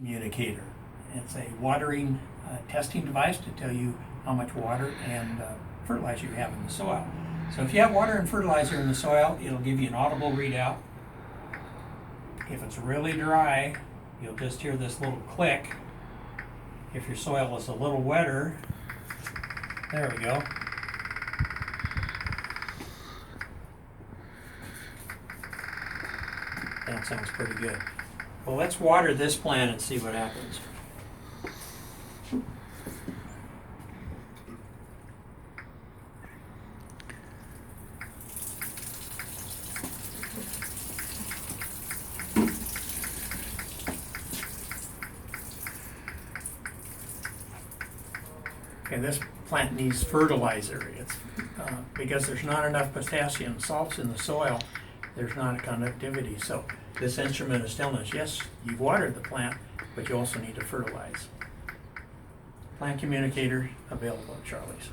Communicator. It's a watering testing device to tell you how much water and fertilizer you have in the soil. So if you have water and fertilizer in the soil, it'll give you an audible readout. If it's really dry, you'll just hear this little click. If your soil is a little wetter, there we go. That sounds pretty good. Well, let's water this plant and see what happens. Okay, this plant needs fertilizer. It's because there's not enough potassium salts in the soil, there's not a conductivity. So this instrument is telling us, yes, you've watered the plant, but you also need to fertilize. Plant Communicator available at Charlie's.